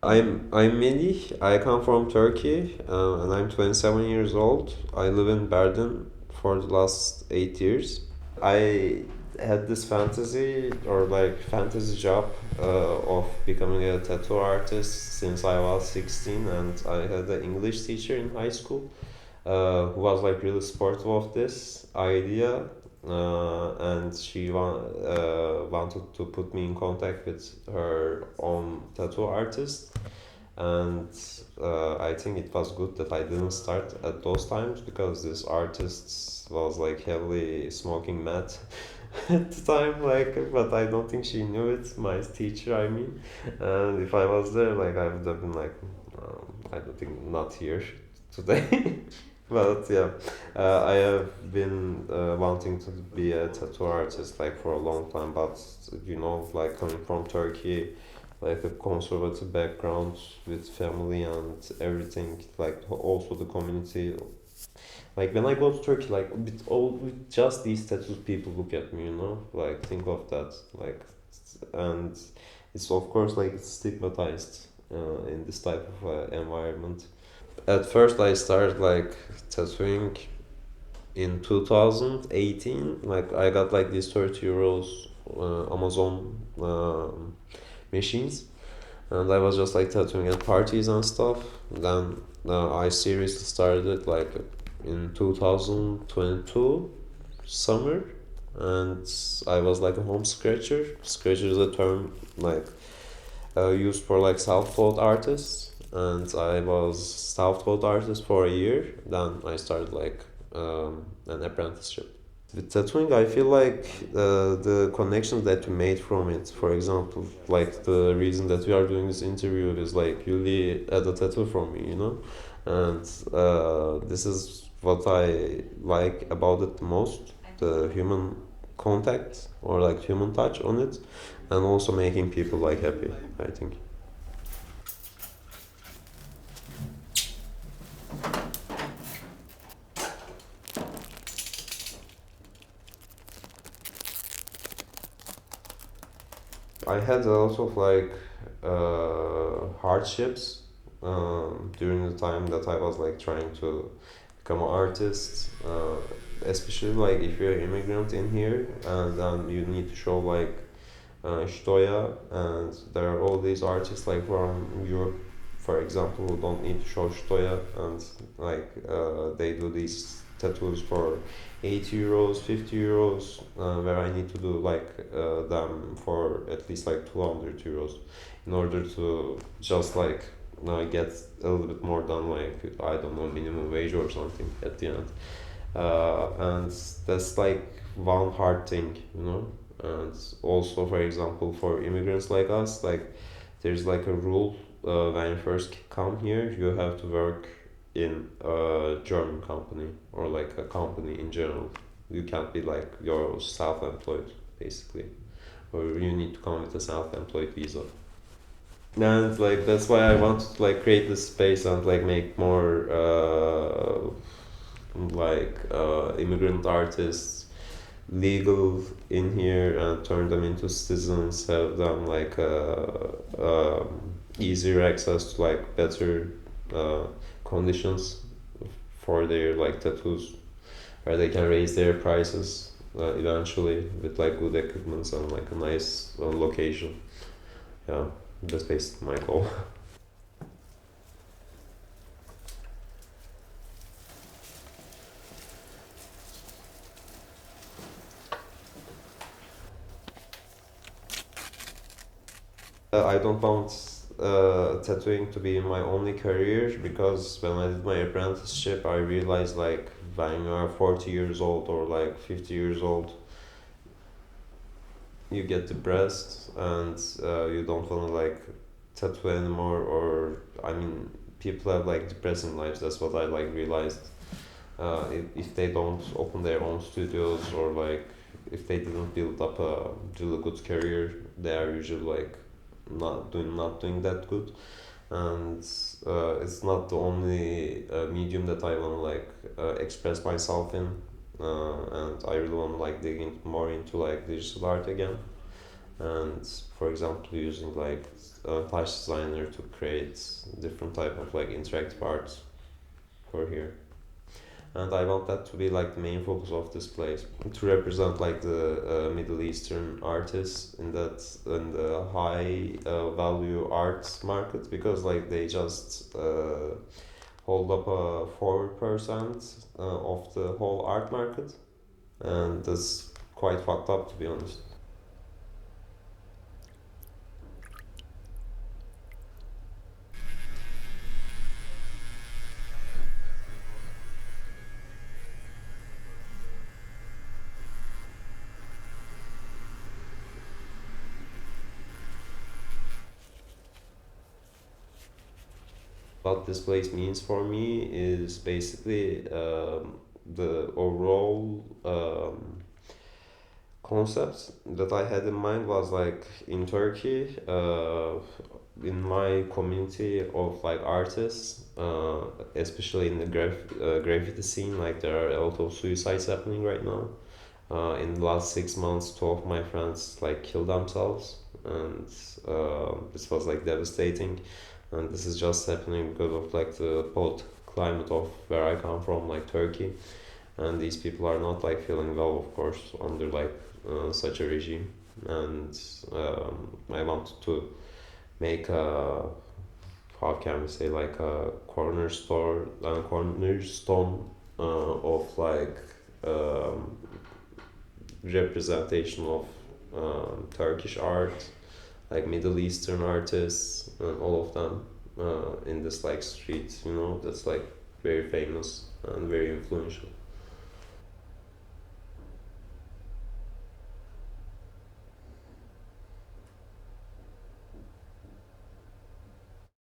I'm Melih. I come from Turkey, and I'm 27 years old. I live in Berlin for the last 8 years. I had this fantasy or like fantasy job of becoming a tattoo artist since I was 16, and I had an English teacher in high school who was like really supportive of this idea, and wanted to put me in contact with her own tattoo artist. And I think it was good that I didn't start at those times because this artist was like heavily smoking meth at the time, like, but I don't think she knew it, my teacher, I mean. And if I was there, like, I would have been like, I don't think not here today. But yeah, I have been wanting to be a tattoo artist like for a long time, but like coming from Turkey, like a conservative background with family and everything, like also the community. Like when I go to Turkey, like with just these tattoos, people look at me, like think of that, like, and it's of course like it's stigmatized in this type of environment. At first, I started like tattooing in 2018. Like I got like these 30 euros Amazon machines, and I was just like tattooing at parties and stuff. Then I seriously started it like in 2022 summer, and I was like a home scratcher. Scratcher is a term like used for like self-taught artists, and I was self-taught artist for a year. Then I started like an apprenticeship. With tattooing, I feel like the connections that we made from it, for example, like the reason that we are doing this interview is like Yuli had a tattoo from me. And this is what I like about it the most, the human contact or like human touch on it, and also making people like happy, I think. I had a lot of like hardships during the time that I was like trying to become an artist, especially like if you're an immigrant in here and then you need to show like Shtoya, and there are all these artists like from Europe, for example, who don't need to show Shtoya, and like they do these tattoos for 80 euros, 50 euros, where I need to do like them for at least like 200 euros in order to just like get a little bit more done, like I don't know, minimum wage or something at the end. And that's like one hard thing. And also, for example, for immigrants like us, like there's like a rule, when you first come here you have to work in a German company or like a company in general. You can't be like you're self-employed basically, or you need to come with a self-employed visa. And like that's why I wanted to like create this space and like make more immigrant artists legal in here and turn them into citizens, have them like easier access to like better uh, conditions for their like tattoos, where they can raise their prices eventually with like good equipment and like a nice location. Yeah, that's basically my goal. I don't want tattooing to be my only career, because when I did my apprenticeship, I realized like when you are 40 years old or like 50 years old, you get depressed and you don't want to like tattoo anymore. Or I mean, people have like depressing lives. That's what I like realized. If they don't open their own studios, or like if they didn't build up a really good career, they are usually like not doing that good. And it's not the only medium that I want to like express myself in, and I really want to like dig more into like digital art again. and for example using like touch designer to create different type of like interactive art for here. And I want that to be like the main focus of this place, to represent like the Middle Eastern artists in the high value arts market, because like they just hold up a 4% of the whole art market, and that's quite fucked up to be honest. What this place means for me is basically the overall concept that I had in mind was like in Turkey, in my community of like artists, especially in the graffiti scene, like there are a lot of suicides happening right now. In the last 6 months, two of my friends like killed themselves, and this was like devastating. And this is just happening because of like the political climate of where I come from, like Turkey, and these people are not like feeling well, of course, under like such a regime. And I wanted to make a, how can we say, like a cornerstone of like um, representation of Turkish art, like Middle Eastern artists, and all of them in this like street, you know, that's like very famous and very influential.